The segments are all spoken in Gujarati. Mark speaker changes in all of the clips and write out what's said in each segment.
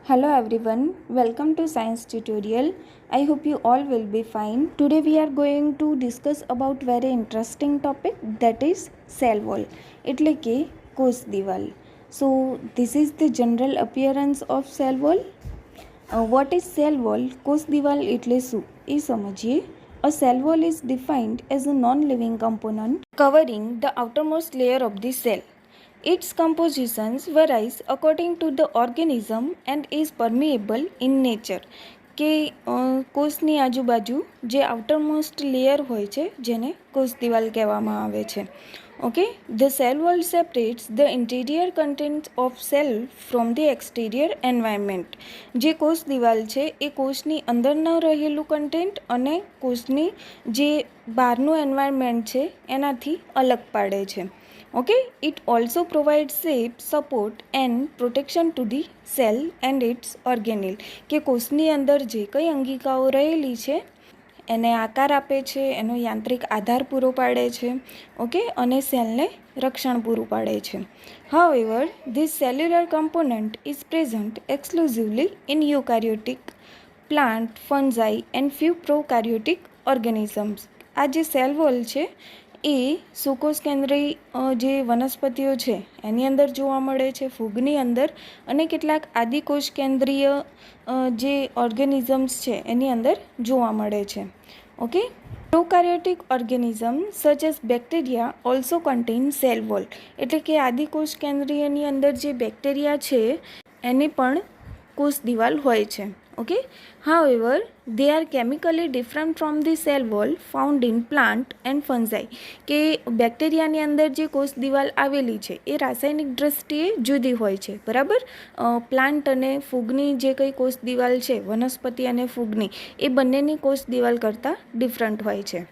Speaker 1: Hello everyone, welcome to science tutorial. I hope you all will be fine. Today we are going to discuss about very interesting topic, that is cell wall એટલે કે કોષ દિવાલ. So this is the general appearance of cell wall. What is cell wall? કોષ દિવાલ એટલે શું એ સમજીએ. A cell wall is defined as a non-living component covering the outermost layer of the cell. Its compositions varies according to the organism and is permeable in nature. કે કોષની આજુબાજુ જે આઉટરમોસ્ટ લેયર હોય છે જેને કોષ દિવાલ કહેવામાં આવે છે. Okay, the cell wall separates the interior contents of cell from the exterior environment. જે કોષ દિવાલ છે એ કોષની અંદરના રહેલું કન્ટેન્ટ અને કોષની જે બહારનું એન્વાયરમેન્ટ છે એનાથી અલગ પાડે છે. Okay, it also provides shape, support and protection to the cell and its organelle. કે કોષની અંદર જે કંઈ અંગિકાઓ રહેલી છે એને આકાર આપે છે, એનો યાંત્રિક આધાર પૂરો પાડે છે. ઓકે, અને સેલને રક્ષણ પૂરું પાડે છે. However, this cellular component is present exclusively in eukaryotic plant, fungi and few prokaryotic organisms. આ જે સેલ વોલ છે એ સુકોષ કેન્દ્રી જે વનસ્પતિઓ છે એની અંદર જોવા મળે છે, ફૂગની અંદર અને કેટલાક આદિકોષ કેન્દ્રીય જે ઓર્ગેનિઝમ્સ છે એની અંદર જોવા મળે છે. Okay, prokaryotic organism such as bacteria also contain cell wall. એટલે કે આદિકોષ કેન્દ્રીયની અંદર જે બેક્ટેરિયા છે એની પણ કોષ દિવાલ હોય છે. Okay, however, they are chemically different from the cell wall found in plant and fungi. કે બેક્ટેરિયાની અંદર જે કોષ દિવાલ આવેલી છે એ રાસાયણિક દ્રષ્ટિએ જુદી હોય છે, બરાબર. પ્લાન્ટ અને ફૂગની જે કંઈ કોષ દિવાલ છે, વનસ્પતિ અને ફૂગની, એ બંનેની કોષ દિવાલ કરતાં ડિફરન્ટ હોય છે.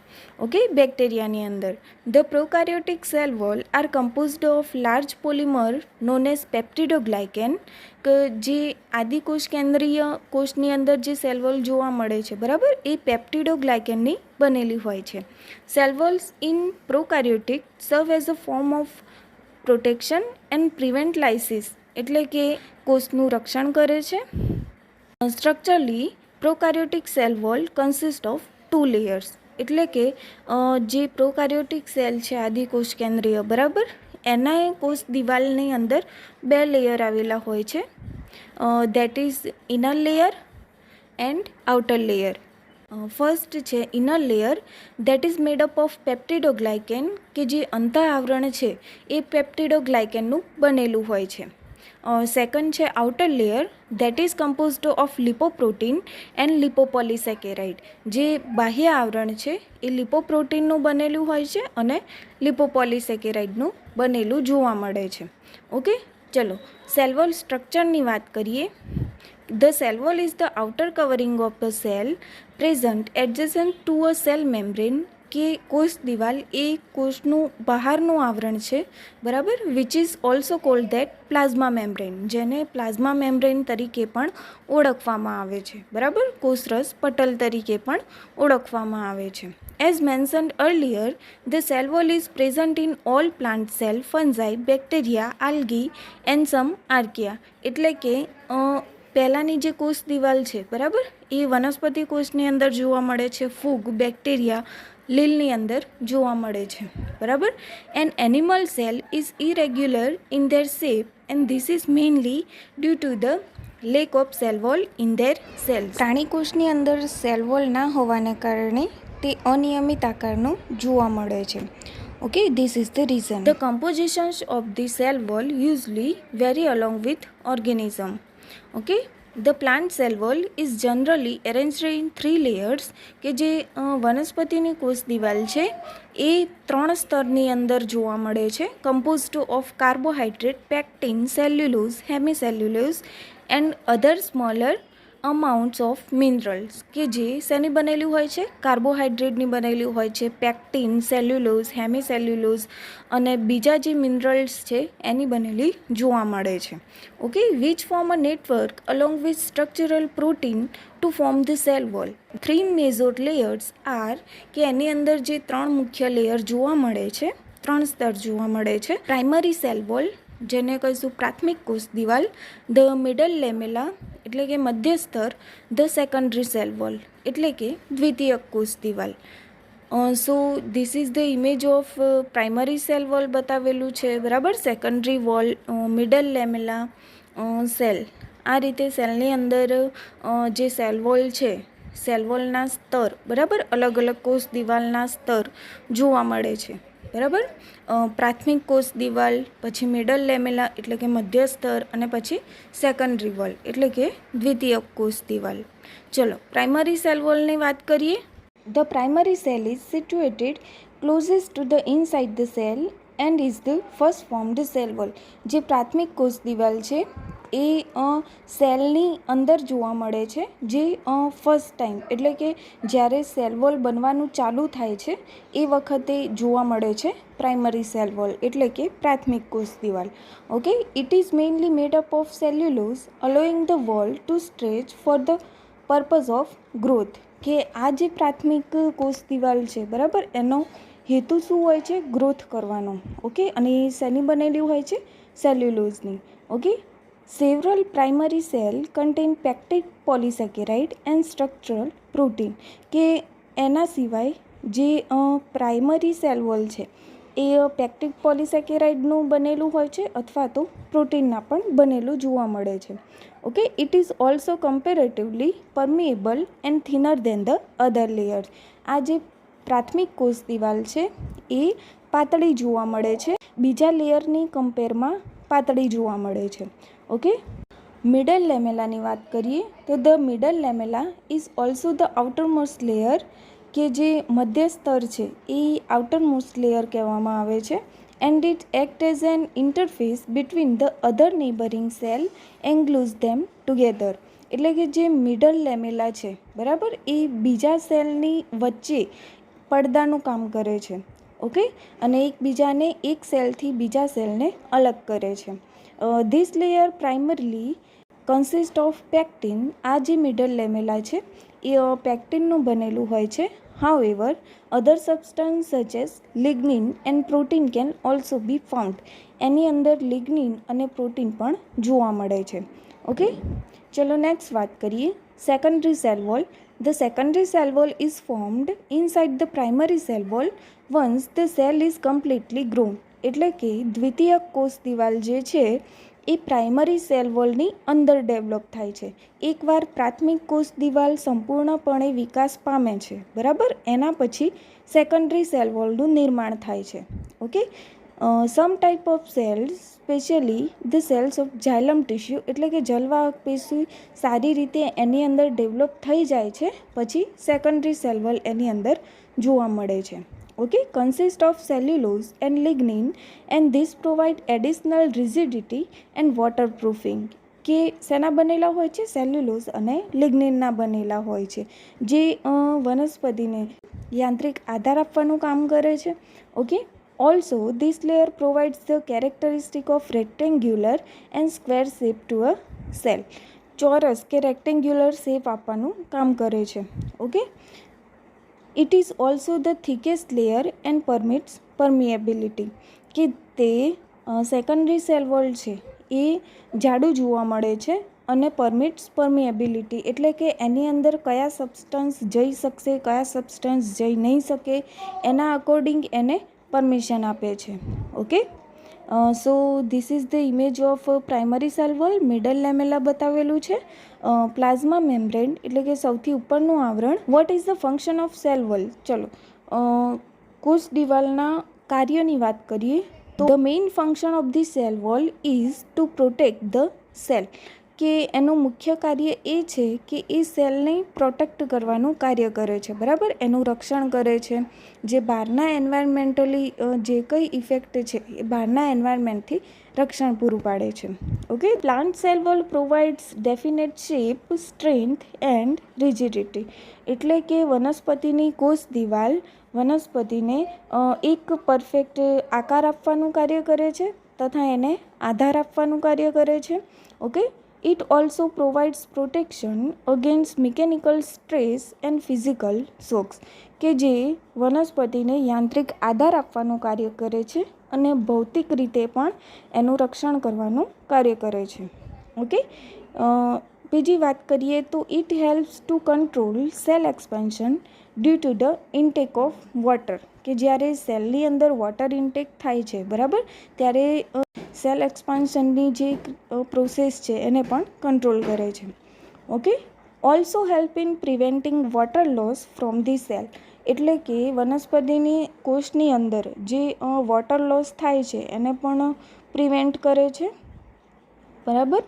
Speaker 1: ઓકે, બેક્ટેરિયાની અંદર the prokaryotic cell wall are composed of large polymer known as peptidoglycan. કે જે આદિકોષ કેન્દ્રીય કોષની અંદર જે સેલ વોલ જોવા મળે છે, બરાબર, એ પેપ્ટિડોગ્લાયકેનની બનેલી હોય છે. Cell walls in prokaryotic serve as a form of protection and prevent lysis. એટલે કે કોષનું રક્ષણ કરે છે. Structurally prokaryotic cell wall consist of 2 layers. એટલે કે જે પ્રોકાર્યોટિક સેલ છે આદિકોષ કેન્દ્રીય, બરાબર, એના કોષ દિવાલની અંદર 2 લેયર આવેલા હોય છે. That is inner layer and outer layer. First છે inner layer, that is made up of peptidoglycan. કે જે અંતઃ આવરણ છે એ પેપ્ટિડોગ્લાયકેનનું બનેલું હોય છે. સેકન્ડ છે outer layer, that is composed of lipoprotein and lipopolysaccharide. જે બાહ્ય આવરણ છે એ લિપોપ્રોટીનનું બનેલું હોય છે અને લિપોપોલિસેકેરાઇડનું બનેલું જોવા મળે છે. ઓકે, ચલો સેલ વોલ સ્ટ્રક્ચરની વાત કરીએ. The cell wall is the outer covering of the cell present adjacent to a cell membrane. કે કોષ દિવાલ એ કોષનું બહારનું આવરણ છે, બરાબર, which is also cold that plasma membrane. જેને પ્લાઝમા મેમ્બ્રેન તરીકે પણ ઓળખવામાં આવે છે, બરાબર, કોષરસ પટલ તરીકે પણ ઓળખવામાં આવે છે. As mentioned earlier, the cell wall is present in all plant cell, fungi, bacteria, algae and some archaea. એટલે કે પહેલાંની જે કોષ દિવાલ છે, બરાબર, એ વનસ્પતિ કોષની અંદર જોવા મળે છે, ફૂગ, બેક્ટેરિયા, લીલની અંદર જોવા મળે છે, બરાબર. An animal cell is irregular in their shape and this is mainly due to the lack of cell wall in their cell. પ્રાણી કોષની અંદર સેલ વોલ ના હોવાને કારણે તે અનિયમિત આકારનું જોવા મળે છે. Okay, this is the reason. The compositions of the cell wall usually vary along with organism. Okay, the plant cell wall is generally arranged in 3 layers. કે જે વનસ્પતિની કોષ દિવાલ છે એ 3 સ્તરની અંદર જોવા મળે છે. Composed of carbohydrate, pectin, cellulose, hemicellulose and other smaller amounts of minerals. કે જે શેની બનેલી હોય છે? કાર્બોહાઈડ્રેટની બનેલી હોય છે, પેક્ટિન, સેલ્યુલોઝ, હેમિસેલ્યુલોઝ અને બીજા જે મિનરલ્સ છે એની બનેલી જોવા મળે છે. Okay, which form a network along with structural protein to form the cell wall. 3 major layers are. કે એની અંદર જે 3 મુખ્ય લેયર જોવા મળે છે, 3 સ્તર જોવા મળે છે. પ્રાઇમરી સેલ વોલ, જેને કહીશું પ્રાથમિક કોષ દિવાલ, ધ મિડલ લેમેલા એટલે કે મધ્ય સ્તર, ધ સેકન્ડરી સેલ વોલ એટલે કે દ્વિતીયક કોષ દિવાલ. So this is the image of primary cell wall બતાવેલું છે, બરાબર. Secondary wall, middle lamella, cell. આ રીતે સેલની અંદર જે સેલ વોલ છે, સેલ વોલના સ્તર, બરાબર, અલગ અલગ કોષ દિવાલના સ્તર જોવા મળે છે, બરાબર. પ્રાથમિક કોષ દિવાલ, પછી મિડલ લેમેલા એટલે કે મધ્ય સ્તર, અને પછી સેકન્ડરી વોલ એટલે કે દ્વિતીયક કોષ દિવાલ. ચલો પ્રાઇમરી સેલ વોલની વાત કરીએ. The primary cell is situated closest to the inside the cell and is the first formed cell wall. જે પ્રાથમિક કોષ દિવાલ છે એ સેલની અંદર જોવા મળે છે, જે ફર્સ્ટ ટાઈમ એટલે કે જ્યારે સેલ વોલ બનવાનું ચાલુ થાય છે એ વખતે જોવા મળે છે પ્રાઇમરી સેલ વોલ એટલે કે પ્રાથમિક કોષ દિવાલ. Okay, it is mainly made up of cellulose allowing the wall to stretch for the purpose of growth. કે આ જે પ્રાથમિક કોષ દિવાલ છે, બરાબર, એનો હેતુ શું હોય છે? ગ્રોથ કરવાનો. ઓકે, અને એ શેની બનેલી હોય છે? સેલ્યુલોઝની. Okay, several primary cell contain pectic polysaccharide and structural protein. કે એના સિવાય જે પ્રાઇમરી સેલ વોલ છે એ પેક્ટિક પોલિસેકેરાઇડનું બનેલું હોય છે અથવા તો પ્રોટીનના પણ બનેલું જોવા મળે છે. Okay, it is also comparatively permeable and thinner than the other layers. આ જે પ્રાથમિક કોષ દિવાલ છે એ પાતળી જોવા મળે છે, બીજા લેયરની કમ્પેરમાં પાતળી જોવા મળે છે. ઓકે, મિડલ લેમેલાની વાત કરીએ તો the middle lamella is also the outermost layer. કે જે મધ્ય સ્તર છે એ આઉટરમોસ્ટ લેયર કહેવામાં આવે છે. And it act as an interface between the other neighbouring cell and glues them together. એટલે કે જે મિડલ લેમેલા છે, બરાબર, એ બીજા સેલની વચ્ચે પડદાનું કામ કરે છે. ઓકે, અને એકબીજાને એક સેલથી બીજા સેલને અલગ કરે છે. This layer primarily consist of pectin. આ જે મિડલ લેમેલા છે એ પેક્ટિનનું બનેલું હોય છે. However, other substances such as lignin and protein can also be found. એની અંદર લિગ્નિન અને પ્રોટીન પણ જોવા મળે છે. ઓકે, ચલો નેક્સ્ટ વાત કરીએ. Secondary cell wall. The secondary cell wall is formed inside the primary cell wall once the cell is completely grown. એટલે કે દ્વિતીયક કોષ દિવાલ જે છે એ પ્રાઇમરી સેલ વોલની અંદર ડેવલપ થાય છે. એકવાર પ્રાથમિક કોષ દિવાલ સંપૂર્ણપણે વિકાસ પામે છે, બરાબર, એના પછી સેકન્ડરી સેલ વોલનું નિર્માણ થાય છે. Okay, some type of cells, specially the cells of xylem tissue એટલે કે જલવાહક પેશી સારી રીતે એની અંદર ડેવલપ થઈ જાય છે પછી સેકન્ડરી સેલ વોલ એની અંદર જોવા મળે છે. Okay, consist of cellulose and lignin and this provide additional rigidity and waterproofing. કે શેના બનેલા હોય છે? સેલ્યુલોઝ અને લિગ્નિનના બનેલા હોય છે, જે વનસ્પતિને યાંત્રિક આધાર આપવાનું કામ કરે છે. Okay, also this layer provides the characteristic of rectangular and square shape to a cell. ચોરસ કે રેક્ટેન્ગ્યુલર શેપ આપવાનું કામ કરે છે. Okay, it is also the thickest layer and permits permeability. કે તે સેકન્ડરી સેલ વોલ છે એ જાડું જોવા મળે છે અને પરમિટ્સ પરમિએબિલિટી એટલે કે એની અંદર કયા સબસ્ટન્સ જઈ શકશે, કયા સબસ્ટન્સ જઈ નહીં શકે, એના અકોર્ડિંગ એને પરમિશન આપે છે. Okay, so this is the image of primary cell wall. Middle lamella બતાવેલું છે. પ્લાઝમા મેમ્બ્રેન એટલે કે સૌથી ઉપરનું આવરણ. What is the function of cell wall? ચલો કોષ દિવાલના કાર્યની વાત કરીએ તો the main function of the cell wall is to protect the cell. કે એનું મુખ્ય કાર્ય એ છે કે એ સેલને પ્રોટેક્ટ કરવાનું કાર્ય કરે છે, બરાબર, એનું રક્ષણ કરે છે. જે બહારના એન્વાયરમેન્ટલી જે કંઈ ઇફેક્ટ છે એ બહારના એન્વાયરમેન્ટથી રક્ષણ પૂરું પાડે છે. Okay, plant cell wall provides definite shape, strength and rigidity. એટલે કે વનસ્પતિની કોષ દિવાલ વનસ્પતિને એક પરફેક્ટ આકાર આપવાનું કાર્ય કરે છે તથા એને આધાર આપવાનું કાર્ય કરે છે. Okay, it also provides protection against mechanical stress and physical shocks. કે જે વનસ્પતિને યાંત્રિક આધાર આપવાનું કાર્ય કરે છે અને ભૌતિક રીતે પણ એનું રક્ષણ કરવાનું કાર્ય કરે છે. ઓકે, બીજી વાત કરીએ તો it helps to control cell expansion due to the intake of water, કે જ્યારે સેલની અંદર વોટર ઇન્ટેક થાય છે, બરાબર, ત્યારે સેલ એક્સપાન્શનની જે પ્રોસેસ છે એને પણ કંટ્રોલ કરે છે. Okay, also help in preventing water loss from the cell, એટલે કે વનસ્પતિની કોષની અંદર જે વોટર લોસ થાય છે એને પણ પ્રિવેન્ટ કરે છે, બરાબર.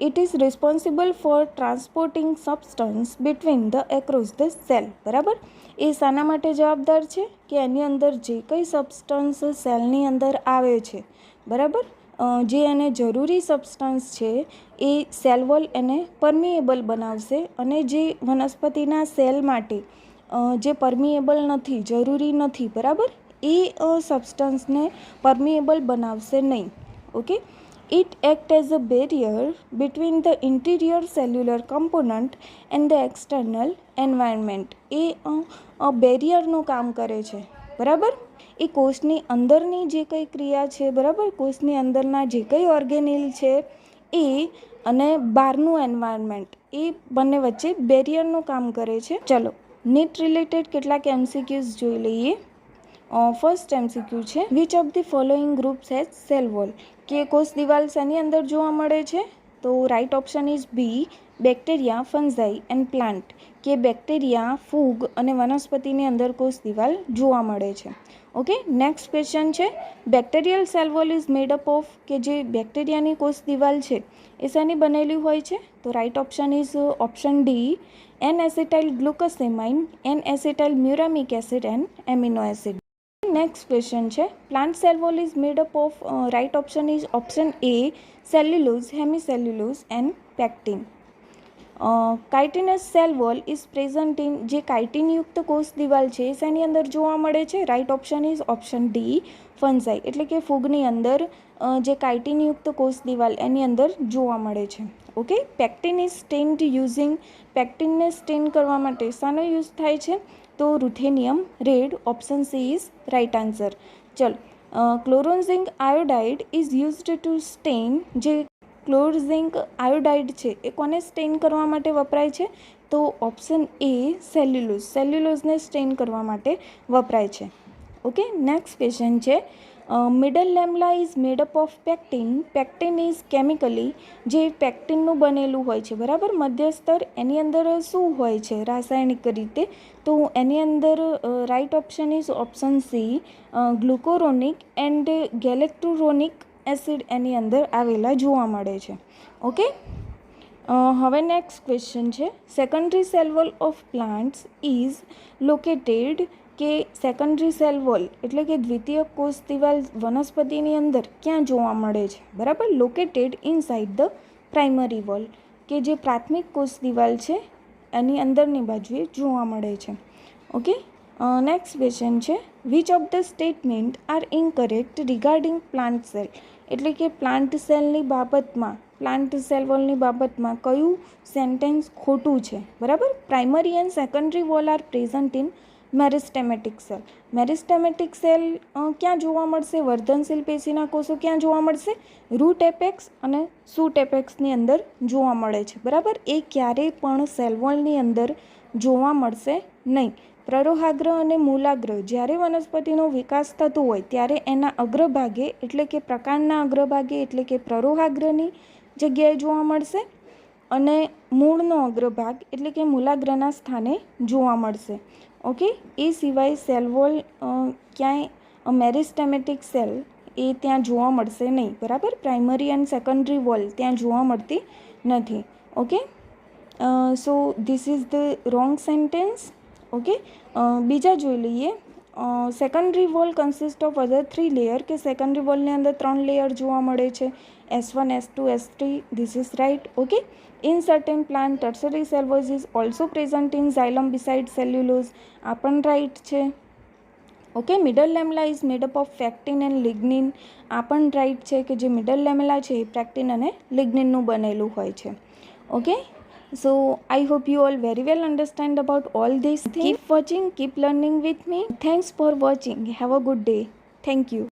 Speaker 1: It is responsible four transporting substance between the across the cell, બરાબર. એ શાના માટે જવાબદાર છે કે એની અંદર જે કંઈ સબસ્ટન્સ સેલની અંદર આવે છે, બરાબર, જે એને જરૂરી સબસ્ટન્સ છે એ સેલ વોલ એને પરમિએબલ બનાવશે, અને જે વનસ્પતિના સેલ માટે જે પરમિએબલ નથી, જરૂરી નથી, બરાબર, એ સબસ્ટન્સને પરમિએબલ બનાવશે નહીં. Okay, it acts as a barrier between the interior cellular component and the external environment. એ બેરિયરનું કામ કરે છે, બરાબર. એ કોષની અંદરની જે કંઈ ક્રિયા છે, બરાબર, કોષની અંદરના જે કંઈ ઓર્ગેનિલ છે એ અને બહારનું એન્વાયરમેન્ટ, એ બંને વચ્ચે બેરિયરનું કામ કરે છે. ચલો નીટ રિલેટેડ કેટલાક MCQs જોઈ લઈએ. ફર્સ્ટ MCQ છે, which of the following groups has cell wall, કે કોષ દિવાલ શેની અંદર જોવા મળે છે? તો right option is B, bacteria, fungi and plant, કે બેક્ટેરિયા, ફૂગ અને વનસ્પતિની અંદર કોષ દિવાલ જોવા મળે છે. ઓકે, નેક્સ્ટ ક્વેશ્ચન છે, bacterial cell wall is made up of, કે જે બેક્ટેરિયાની કોષ દિવાલ છે એ શેની બનેલી હોય છે? તો right option is option D, N acetyl glucosamine, N acetyl muramic acid and amino acid. Next question છે, plant cell wall is made up of, right option is option A, cellulose, hemicellulose and pectin. Chitinous cell wall is present in, જે કાઇટિનયુક્ત કોષ દિવાલ છે એ શેની અંદર જોવા મળે છે? Right option is option D, fungi, એટલે કે ફૂગની અંદર જે કાઇટિનયુક્ત કોષ દિવાલ એની અંદર જોવા મળે છે. Okay, pectin is stained using, પેક્ટિનને સ્ટેન કરવા માટે શાનો યુઝ થાય છે? તો ruthenium red, option C is right answer. ચલો, chlorozinc iodide is used to stain, જે ક્લોરોઝિંક આયોડાઇડ છે એ કોને સ્ટેન કરવા માટે વપરાય છે? તો ઓપ્શન એ, સેલ્યુલોઝ, સેલ્યુલોઝને સ્ટેન કરવા માટે વપરાય છે. ઓકે, નેક્સ્ટ ક્વેશ્ચન છે, middle lamella is made up of pectin, pectin is chemically, જે પેક્ટિનનું બનેલું હોય છે, બરાબર, મધ્યસ્તર, એની અંદર શું હોય છે રાસાયણિક રીતે? તો એની અંદર right option is option C, glucuronic and galacturonic acid એની અંદર આવેલા જોવા મળે છે. ઓકે, હવે નેક્સ્ટ ક્વેશ્ચન છે, secondary cell wall of plants is located, કે સેકન્ડરી સેલ વોલ એટલે કે દ્વિતીય કોષ દિવાલ વનસ્પતિની અંદર ક્યાં જોવા મળે છે? બરાબર, located inside the primary wall, કે જે પ્રાથમિક કોષ દિવાલ છે એની અંદરની બાજુએ જોવા મળે છે. ઓકે, નેક્સ્ટ ક્વેશ્ચન છે, which of the statement are incorrect regarding plant cell, એટલે કે પ્લાન્ટ સેલની બાબતમાં, પ્લાન્ટ સેલ વોલની બાબતમાં કયું સેન્ટેન્સ ખોટું છે? બરાબર, primary and secondary wall are present in meristematic cell, meristematic cell ક્યાં જોવા મળશે? વર્ધનશીલ પેશીના કોષો ક્યાં જોવા મળશે? રૂટ એપેક્સ અને શૂટ એપેક્સની અંદર જોવા મળે છે, બરાબર. એ ક્યારેય પણ સેલ વોલની અંદર જોવા મળશે નહીં. પ્રરોહાગ્ર અને મૂલાગ્ર, જ્યારે વનસ્પતિનો વિકાસ થતો હોય ત્યારે એના અગ્રભાગે એટલે કે પ્રકાંડના અગ્રભાગે એટલે કે પ્રરોહાગ્રની જગ્યાએ જોવા મળશે, અને મૂળનો અગ્રભાગ એટલે કે મૂલાગ્રના સ્થાને જોવા મળશે. ઓકે, એ સિવાય સેલ વોલ ક્યાંય મેરિસ્ટેમેટિક સેલ એ ત્યાં જોવા મળશે નહીં, બરાબર. પ્રાઇમરી એન્ડ સેકન્ડરી વોલ ત્યાં જોવા મળતી નથી. Okay, so this is the wrong sentence. Okay, બીજા જોઈ લઈએ. Secondary wall consist of other 3 layer, કે સેકન્ડરી વોલની અંદર 3 લેયર જોવા મળે છે, S1, S2, S3, this is right. Okay, in certain plant tertiary cell wall is also present in xylem beside cellulose, આ પણ રાઇટ છે. Okay, middle lamella is made up of pectin and lignin, આ પણ રાઇટ છે કે જે મિડલ લેમેલા છે એ પેક્ટિન અને લિગ્નિનનું બનેલું હોય છે. Okay, so I hope you all very well understand about all these things. Keep watching, keep learning with me. Thanks for watching. Have a good day. Thank you.